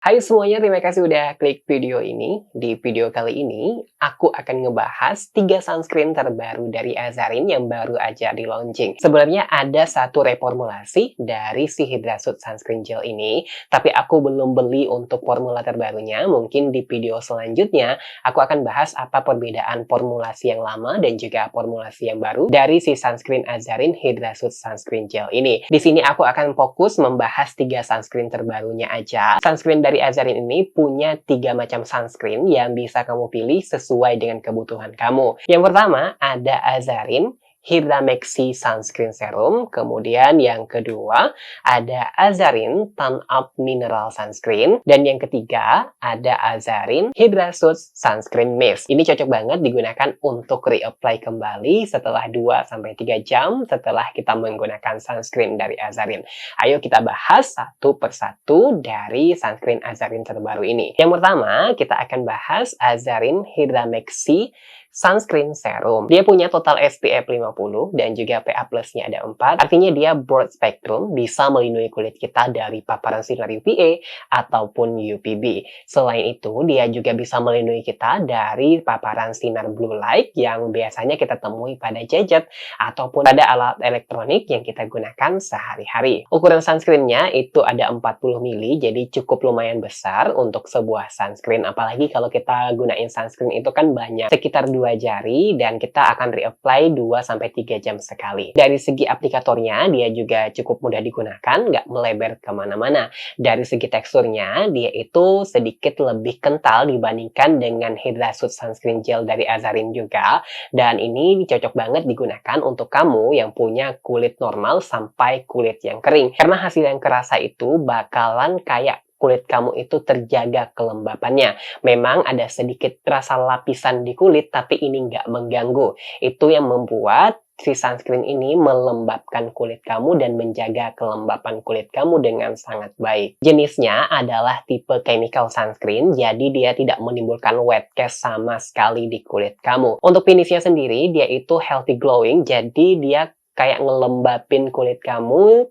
Hai semuanya, terima kasih udah klik video ini. Di video kali ini, aku akan ngebahas 3 sunscreen terbaru dari Azarin yang baru aja di-launching. Sebenarnya ada satu reformulasi dari si Hydrasuit Sunscreen Gel ini, tapi aku belum beli untuk formula terbarunya. Mungkin di video selanjutnya, aku akan bahas apa perbedaan formulasi yang lama dan juga formulasi yang baru dari si sunscreen Azarin Hydrasuit Sunscreen Gel ini. Di sini aku akan fokus membahas 3 sunscreen terbarunya aja. Sunscreen dari Azarin ini punya 3 macam sunscreen yang bisa kamu pilih sesuai dengan kebutuhan kamu. Yang pertama ada Azarin Hydra Maxi Sunscreen Serum. Kemudian yang kedua ada Azarin Tone Up Mineral Sunscreen. Dan yang ketiga ada Azarin Hydrasuit Sunscreen Mist. Ini cocok banget digunakan untuk reapply kembali setelah 2-3 jam setelah kita menggunakan sunscreen dari Azarin. Ayo kita bahas satu persatu dari sunscreen Azarin terbaru ini. Yang pertama, kita akan bahas Azarin Hydra Maxi Sunscreen Serum. Dia punya total SPF 50 dan juga PA Plus-nya ada 4. Artinya dia broad spectrum, bisa melindungi kulit kita dari paparan sinar UVA ataupun UVB. Selain itu, dia juga bisa melindungi kita dari paparan sinar blue light yang biasanya kita temui pada gadget ataupun pada alat elektronik yang kita gunakan sehari-hari. Ukuran sunscreen-nya itu ada 40 ml, jadi cukup lumayan besar untuk sebuah sunscreen. Apalagi kalau kita gunain sunscreen itu kan banyak, sekitar 2 jari, dan kita akan reapply 2-3 jam sekali. Dari segi aplikatornya, dia juga cukup mudah digunakan, nggak melebar kemana-mana. Dari segi teksturnya, dia itu sedikit lebih kental dibandingkan dengan Hydrasuit Sunscreen Gel dari Azarin juga. Dan ini cocok banget digunakan untuk kamu yang punya kulit normal sampai kulit yang kering. Karena hasil yang kerasa itu bakalan kayak kulit kamu itu terjaga kelembapannya. Memang ada sedikit rasa lapisan di kulit, tapi ini nggak mengganggu. Itu yang membuat si sunscreen ini melembabkan kulit kamu dan menjaga kelembapan kulit kamu dengan sangat baik. Jenisnya adalah tipe chemical sunscreen, jadi dia tidak menimbulkan wet cast sama sekali di kulit kamu. Untuk finishnya sendiri, dia itu healthy glowing, jadi dia kayak ngelembapin kulit kamu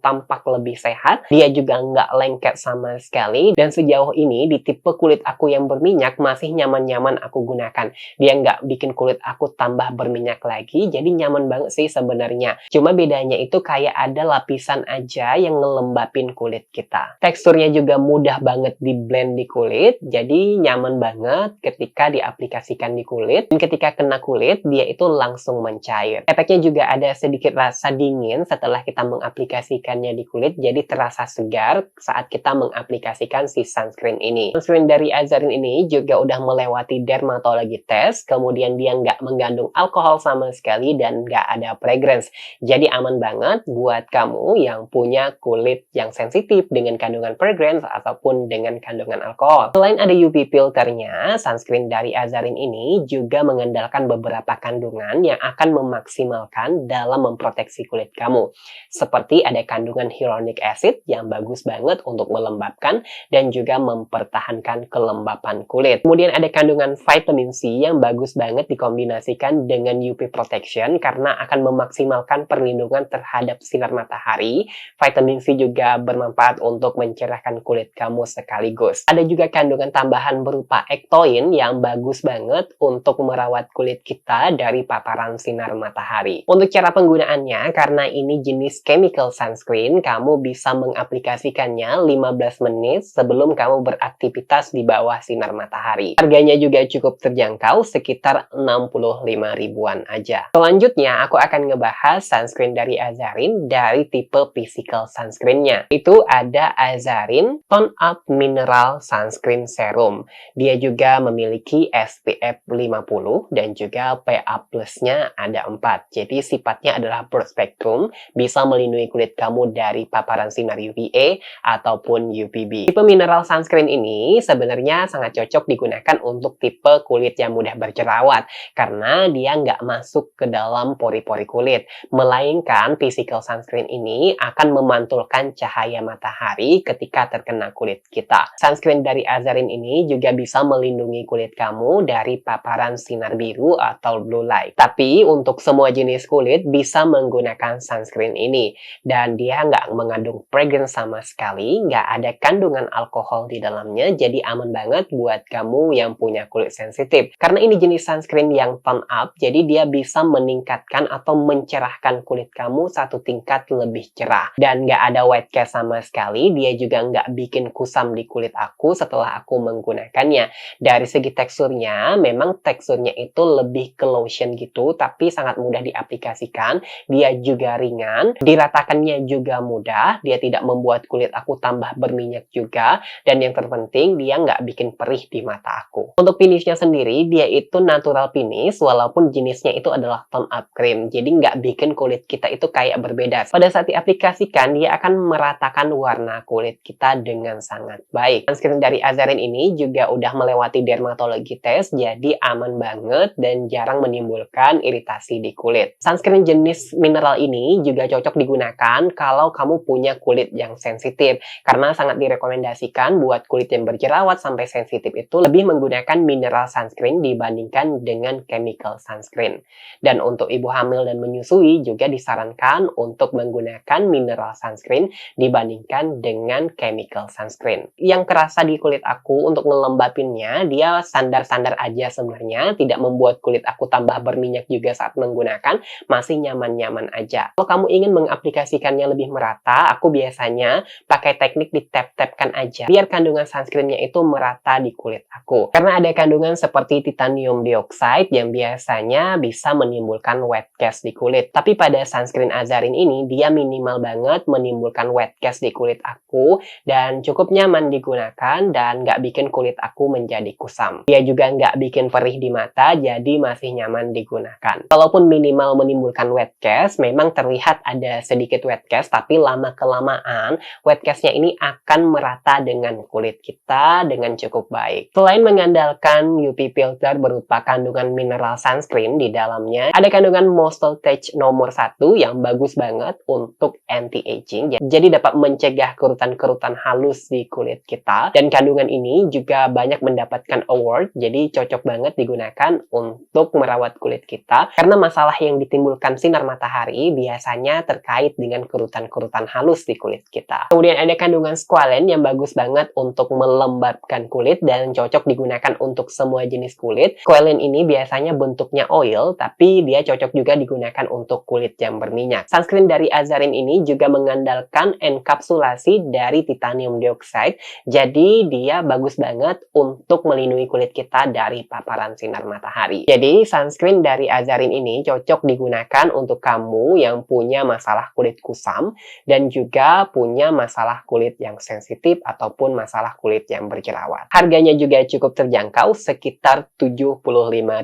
tampak lebih sehat, dia juga nggak lengket sama sekali, dan sejauh ini di tipe kulit aku yang berminyak masih nyaman-nyaman aku gunakan. Dia nggak bikin kulit aku tambah berminyak lagi, jadi nyaman banget sih sebenarnya. Cuma bedanya itu kayak ada lapisan aja yang ngelembapin kulit kita. Teksturnya juga mudah banget di blend di kulit, jadi nyaman banget ketika diaplikasikan di kulit, dan ketika kena kulit dia itu langsung mencair. Efeknya juga ada sedikit rasa dingin setelah kita mengaplikasikannya di kulit, jadi terasa segar saat kita mengaplikasikan si sunscreen ini. Sunscreen dari Azarin ini juga udah melewati dermatologi test, kemudian dia nggak mengandung alkohol sama sekali dan nggak ada fragrance. Jadi aman banget buat kamu yang punya kulit yang sensitif dengan kandungan fragrance ataupun dengan kandungan alkohol. Selain ada UV filternya, sunscreen dari Azarin ini juga mengandalkan beberapa kandungan yang akan memaksimalkan dalam memproteksi kulit kamu. Seperti ada kandungan hyaluronic acid yang bagus banget untuk melembabkan dan juga mempertahankan kelembapan kulit. Kemudian ada kandungan vitamin C yang bagus banget dikombinasikan dengan UV protection karena akan memaksimalkan perlindungan terhadap sinar matahari. Vitamin C juga bermanfaat untuk mencerahkan kulit kamu sekaligus. Ada juga kandungan tambahan berupa ectoin yang bagus banget untuk merawat kulit kita dari paparan sinar matahari. Untuk cara penggunaannya, karena ini jenis chemical sunscreen, kamu bisa mengaplikasikannya 15 menit sebelum kamu beraktivitas di bawah sinar matahari. Harganya juga cukup terjangkau, sekitar 65 ribuan aja. Selanjutnya, aku akan ngebahas sunscreen dari Azarin dari tipe physical sunscreen-nya. Itu ada Azarin Tone Up Mineral Sunscreen Serum. Dia juga memiliki SPF 50 dan juga PA Plus-nya ada 4. Jadi sifatnya adalah broad spectrum, bisa melindungi kulit kamu dari paparan sinar UVA ataupun UVB. Tipe mineral sunscreen ini sebenarnya sangat cocok digunakan untuk tipe kulit yang mudah berjerawat karena dia nggak masuk ke dalam pori-pori kulit, melainkan physical sunscreen ini akan memantulkan cahaya matahari ketika terkena kulit kita. Sunscreen dari Azarin ini juga bisa melindungi kulit kamu dari paparan sinar biru atau blue light. Tapi untuk semua jenis kulit bisa menggunakan sunscreen ini. Dan dia nggak mengandung fragrance sama sekali, nggak ada kandungan alkohol di dalamnya, jadi aman banget buat kamu yang punya kulit sensitif. Karena ini jenis sunscreen yang tone up, jadi dia bisa meningkatkan atau mencerahkan kulit kamu satu tingkat lebih cerah. Dan nggak ada white cast sama sekali, dia juga nggak bikin kusam di kulit aku setelah aku menggunakannya. Dari segi teksturnya, memang teksturnya itu lebih ke lotion gitu, tapi sangat mudah diaplikasikan. Dia juga ringan, diratakannya juga mudah, dia tidak membuat kulit aku tambah berminyak juga, dan yang terpenting dia nggak bikin perih di mata aku. Untuk finishnya sendiri, dia itu natural finish, walaupun jenisnya itu adalah tone up cream, jadi nggak bikin kulit kita itu kayak berbeda. Pada saat diaplikasikan, dia akan meratakan warna kulit kita dengan sangat baik. Sunscreen dari Azarin ini juga udah melewati dermatologi test, jadi aman banget dan jarang menimbulkan iritasi di kulit. Sunscreen jenis mineral ini juga cocok digunakan kalau kamu punya kulit yang sensitif, karena sangat direkomendasikan buat kulit yang berjerawat sampai sensitif itu lebih menggunakan mineral sunscreen dibandingkan dengan chemical sunscreen. Dan untuk ibu hamil dan menyusui juga disarankan untuk menggunakan mineral sunscreen dibandingkan dengan chemical sunscreen. Yang kerasa di kulit aku untuk ngelembapinnya, dia standar-standar aja sebenarnya, tidak membuat kulit aku tambah berminyak juga saat menggunakan, masih nyaman-nyaman aja. Kalau kamu ingin mengaplikasikannya lebih merata, aku biasanya pakai teknik di tap-tapkan aja, biar kandungan sunscreennya itu merata di kulit aku. Karena ada kandungan seperti titanium dioxide yang biasanya bisa menimbulkan wet cast di kulit. Tapi pada sunscreen Azarin ini, dia minimal banget menimbulkan wet cast di kulit aku, dan cukup nyaman digunakan dan nggak bikin kulit aku menjadi kusam. Dia juga nggak bikin perih di mata, jadi masih nyaman digunakan. Walaupun minimal menimbulkan wet cast, memang terlihat ada sedikit wet cast, tapi lama-kelamaan wet castnya ini akan merata dengan kulit kita dengan cukup baik. Selain mengandalkan UV filter berupa kandungan mineral sunscreen di dalamnya, ada kandungan Moisture Touch nomor 1 yang bagus banget untuk anti-aging. Jadi dapat mencegah kerutan-kerutan halus di kulit kita. Dan kandungan ini juga banyak mendapatkan award, jadi cocok banget digunakan untuk merawat kulit kita. Karena masalah yang ditimbulkan sinar matahari biasanya terkait dengan kerutan-kerutan halus di kulit kita. Kemudian ada kandungan squalane yang bagus banget untuk melembabkan kulit dan cocok digunakan untuk semua jenis kulit. Squalane ini biasanya bentuknya oil, tapi dia cocok juga digunakan untuk kulit yang berminyak. Sunscreen dari Azarin ini juga mengandalkan enkapsulasi dari titanium dioxide, jadi dia bagus banget untuk melindungi kulit kita dari paparan sinar matahari. Jadi sunscreen dari Azarin ini cocok digunakan untuk kamu yang punya masalah kulit kusam dan juga punya masalah kulit yang sensitif ataupun masalah kulit yang berjerawat. Harganya juga cukup terjangkau, sekitar 75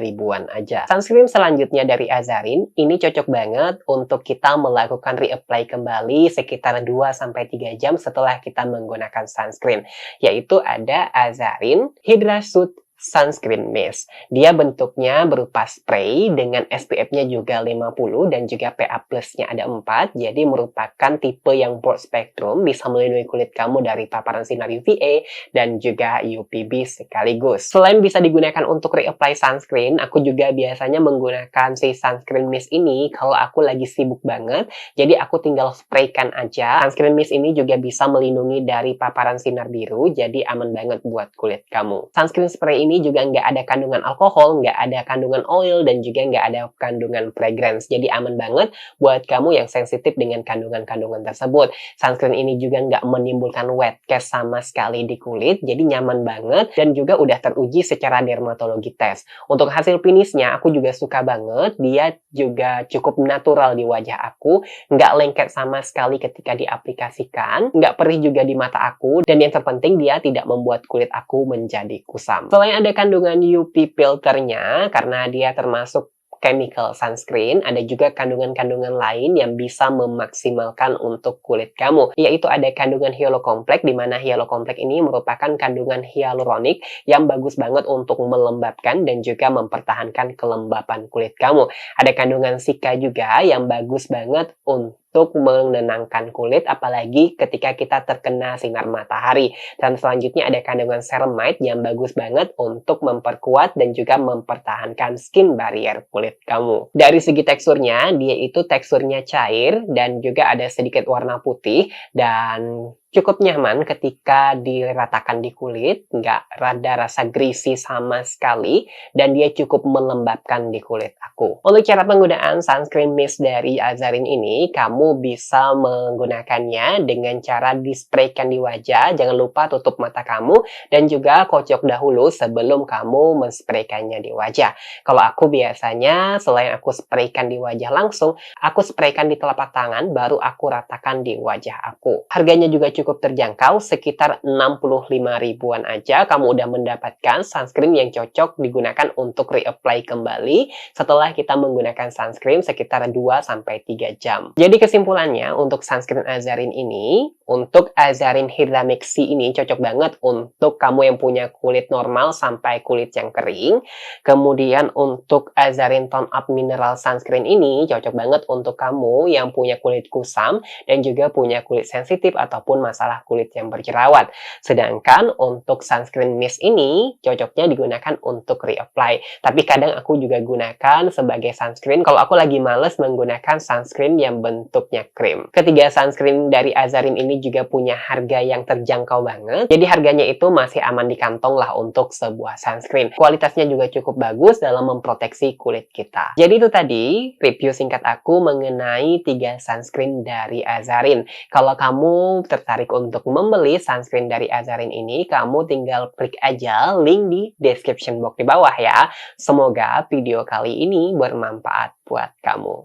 ribuan aja. Sunscreen selanjutnya dari Azarin ini cocok banget untuk kita melakukan reapply kembali sekitar 2-3 jam setelah kita menggunakan sunscreen, yaitu ada Azarin Hydra Soothe Sunscreen Mist. Dia bentuknya berupa spray dengan SPF-nya juga 50 dan juga PA plus-nya ada 4, jadi merupakan tipe yang broad spectrum, bisa melindungi kulit kamu dari paparan sinar UVA dan juga UVB sekaligus. Selain bisa digunakan untuk reapply sunscreen, aku juga biasanya menggunakan si sunscreen mist ini kalau aku lagi sibuk banget, jadi aku tinggal spraykan aja. Sunscreen mist ini juga bisa melindungi dari paparan sinar biru, jadi aman banget buat kulit kamu. Sunscreen spray ini juga nggak ada kandungan alkohol, nggak ada kandungan oil, dan juga nggak ada kandungan fragrance. Jadi aman banget buat kamu yang sensitif dengan kandungan-kandungan tersebut. Sunscreen ini juga nggak menimbulkan wet cast sama sekali di kulit, jadi nyaman banget dan juga udah teruji secara dermatologi test. Untuk hasil finishnya aku juga suka banget, dia juga cukup natural di wajah aku, nggak lengket sama sekali ketika diaplikasikan, nggak perih juga di mata aku, dan yang terpenting dia tidak membuat kulit aku menjadi kusam. Selain ada kandungan UV filternya, karena dia termasuk chemical sunscreen, ada juga kandungan-kandungan lain yang bisa memaksimalkan untuk kulit kamu, yaitu ada kandungan hyalocomplexes, di mana hyalocomplexes ini merupakan kandungan hyaluronik yang bagus banget untuk melembabkan dan juga mempertahankan kelembapan kulit kamu. Ada kandungan sika juga yang bagus banget untuk untuk menenangkan kulit, apalagi ketika kita terkena sinar matahari. Dan selanjutnya ada kandungan ceramide yang bagus banget untuk memperkuat dan juga mempertahankan skin barrier kulit kamu. Dari segi teksturnya, dia itu teksturnya cair dan juga ada sedikit warna putih dan cukup nyaman ketika diratakan di kulit, nggak rada rasa greasy sama sekali, dan dia cukup melembabkan di kulit aku. Untuk cara penggunaan sunscreen mist dari Azarin ini, kamu bisa menggunakannya dengan cara dispraykan di wajah, jangan lupa tutup mata kamu, dan juga kocok dahulu sebelum kamu menspraykannya di wajah. Kalau aku biasanya, selain aku spraykan di wajah langsung, aku spraykan di telapak tangan, baru aku ratakan di wajah aku. Harganya juga cukup terjangkau, sekitar 65 ribuan aja kamu udah mendapatkan sunscreen yang cocok digunakan untuk reapply kembali setelah kita menggunakan sunscreen sekitar 2-3 jam. Jadi kesimpulannya untuk sunscreen Azarin ini, untuk Azarin Hydramexy ini cocok banget untuk kamu yang punya kulit normal sampai kulit yang kering. Kemudian untuk Azarin Tone Up Mineral Sunscreen ini cocok banget untuk kamu yang punya kulit kusam dan juga punya kulit sensitif ataupun masalah kulit yang berjerawat. Sedangkan untuk sunscreen mist ini cocoknya digunakan untuk reapply. Tapi kadang aku juga gunakan sebagai sunscreen kalau aku lagi males menggunakan sunscreen yang bentuknya krim. Ketiga sunscreen dari Azarin ini juga punya harga yang terjangkau banget. Jadi harganya itu masih aman di kantong lah untuk sebuah sunscreen. Kualitasnya juga cukup bagus dalam memproteksi kulit kita. Jadi itu tadi review singkat aku mengenai 3 sunscreen dari Azarin. Kalau kamu tertarik untuk membeli sunscreen dari Azarin ini, kamu tinggal klik aja link di description box di bawah ya. Semoga video kali ini bermanfaat buat kamu.